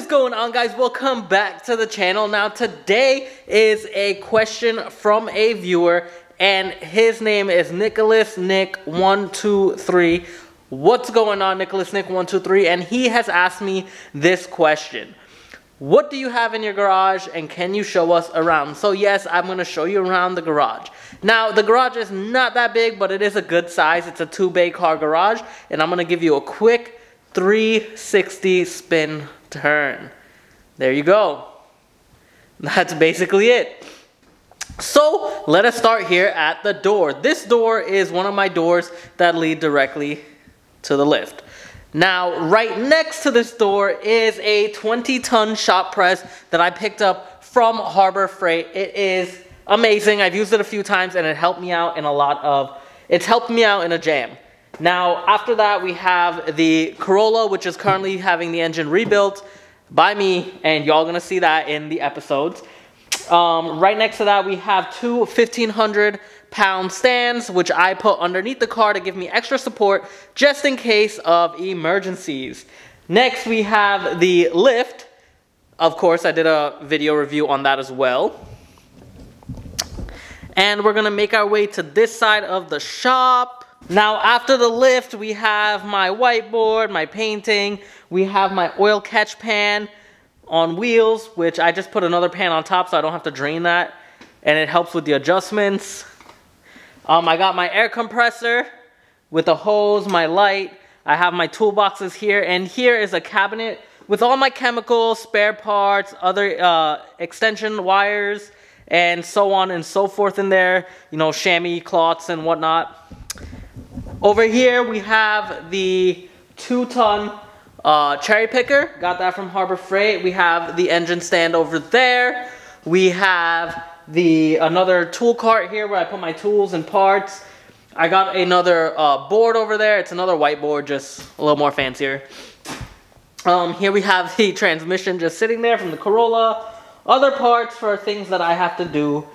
is going on, guys? Welcome back to the channel. Now today is a question from a viewer and his name is Nicholas Nick 123. What's going on, Nicholas Nick 123? And he has asked me this question: what do you have in your garage and can you show us around? So yes, I'm going to show you around the garage. Now the garage is not that big, but it is a good size. It's a 2-bay car garage, and I'm going to give you a quick 360 spin turn. There you go. That's basically it. So let us start here at the door. This door is one of my doors that lead directly to the lift. Now right next to this door is a 20-ton shop press that I picked up from Harbor Freight. It is amazing. I've used it a few times and it helped me out in it's helped me out in a jam. Now, after that, we have the Corolla, which is currently having the engine rebuilt by me, and y'all gonna see that in the episodes. Right next to that, we have two 1,500-pound stands, which I put underneath the car to give me extra support just in case of emergencies. Next, we have the lift. Of course, I did a video review on that as well. And we're gonna make our way to this side of the shop. Now after the lift, we have my whiteboard, my painting, we have my oil catch pan on wheels, which I just put another pan on top so I don't have to drain that, and it helps with the adjustments. I got my air compressor with a hose, my light, I have my toolboxes here, and here is a cabinet with all my chemicals, spare parts, other extension wires, and so on and so forth in there, you know, chamois cloths and whatnot. Over here we have the 2-ton cherry picker. Got that from Harbor Freight. We have the engine stand over there. We have another tool cart here where I put my tools and parts. I got another board over there. It's another whiteboard, just a little more fancier. Here we have the transmission just sitting there from the Corolla. Other parts for things that I have to do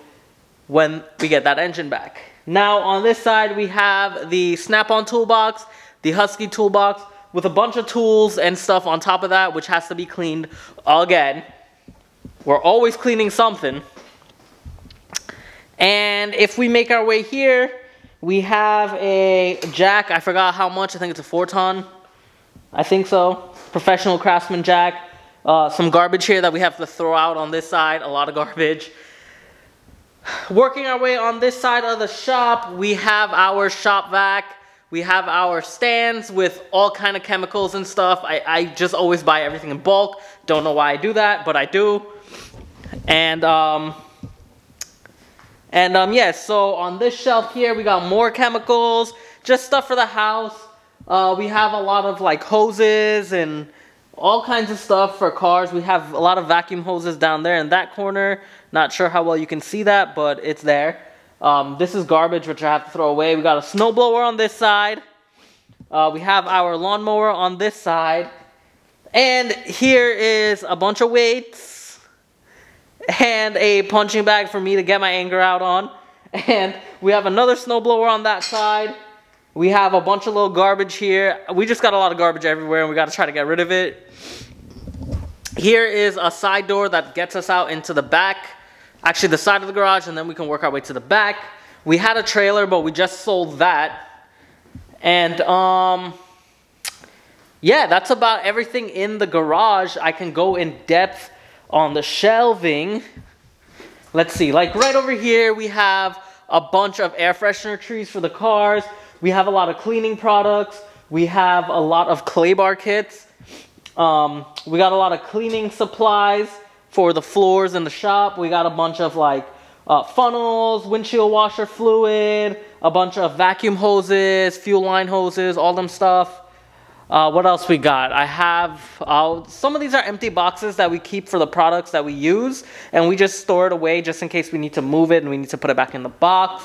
when we get that engine back. Now on this side we have the Snap-on toolbox, the Husky toolbox with a bunch of tools and stuff on top of that, which has to be cleaned again. We're always cleaning something. And if we make our way here, we have a jack. I forgot how much. I think it's a 4-ton. I think so. Professional Craftsman jack. Some garbage here that we have to throw out on this side. A lot of garbage. Working our way on this side of the shop, we have our shop vac. We have our stands with all kind of chemicals and stuff. I just always buy everything in bulk. Don't know why I do that, but I do. And yeah, so on this shelf here, we got more chemicals, just stuff for the house. We have a lot of like hoses and all kinds of stuff for cars. We have a lot of vacuum hoses down there in that corner. Not sure how well you can see that, but it's there. This is garbage, which I have to throw away. We got a snowblower on this side. We have our lawnmower on this side. And here is a bunch of weights and a punching bag for me to get my anger out on. And we have another snowblower on that side. We have a bunch of little garbage here. We just got a lot of garbage everywhere, and we got to try to get rid of it. Here is a side door that gets us out into the back. Actually, the side of the garage, and then we can work our way to the back. We had a trailer, but we just sold that. And, yeah, that's about everything in the garage. I can go in depth on the shelving. Let's see, like right over here, we have a bunch of air freshener trees for the cars. We have a lot of cleaning products. We have a lot of clay bar kits. We got a lot of cleaning supplies for the floors in the shop. We got a bunch of like funnels, windshield washer fluid, a bunch of vacuum hoses, fuel line hoses, all them stuff. What else we got? I have, some of these are empty boxes that we keep for the products that we use, and we just store it away just in case we need to move it and we need to put it back in the box.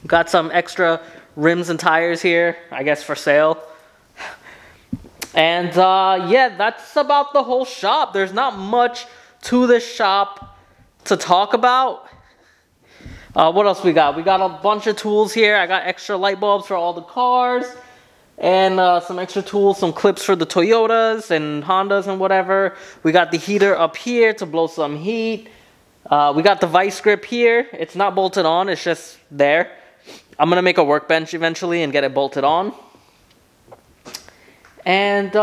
Got some extra rims and tires here, I guess for sale. And yeah, that's about the whole shop. There's not much to this shop to talk about. What else we got? We got a bunch of tools here. I got extra light bulbs for all the cars. and some extra tools, some clips for the Toyotas and Hondas and whatever. We got the heater up here to blow some heat. We got the vice grip here. It's not bolted on, it's just there. I'm gonna make a workbench eventually and get it bolted on. And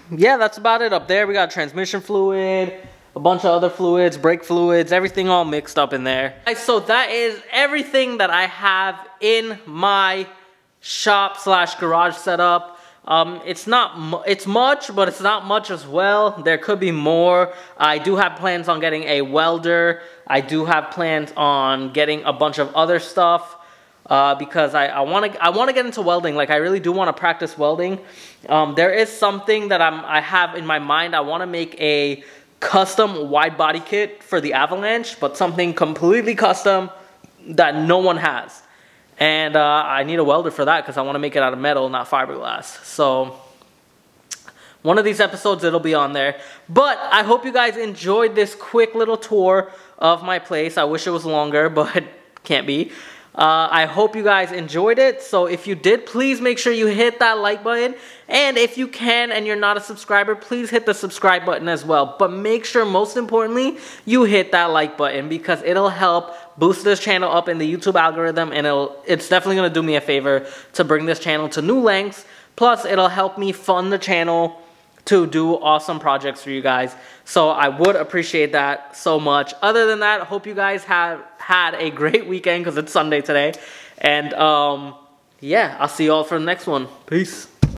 yeah, that's about it. Up there we got transmission fluid, a bunch of other fluids, brake fluids, everything all mixed up in there. So that is everything that I have in my shop slash garage setup. It's much, but it's not much as well. There could be more. I do have plans on getting a welder. I do have plans on getting a bunch of other stuff. Because I want to get into welding. Like, I really do want to practice welding. There is something that I have in my mind. I want to make a custom wide body kit for the Avalanche, but something completely custom that no one has. And I need a welder for that because I want to make it out of metal, not fiberglass. So one of these episodes, it'll be on there. But I hope you guys enjoyed this quick little tour of my place. I wish it was longer, but can't be. I hope you guys enjoyed it. So if you did, please make sure you hit that like button. And if you can and you're not a subscriber, please hit the subscribe button as well. But make sure, most importantly, you hit that like button because it'll help boost this channel up in the YouTube algorithm. And it's definitely going to do me a favor to bring this channel to new lengths. Plus, it'll help me fund the channel to do awesome projects for you guys. So I would appreciate that so much. Other than that, I hope you guys have had a great weekend because it's Sunday today. And yeah, I'll see you all for the next one. Peace.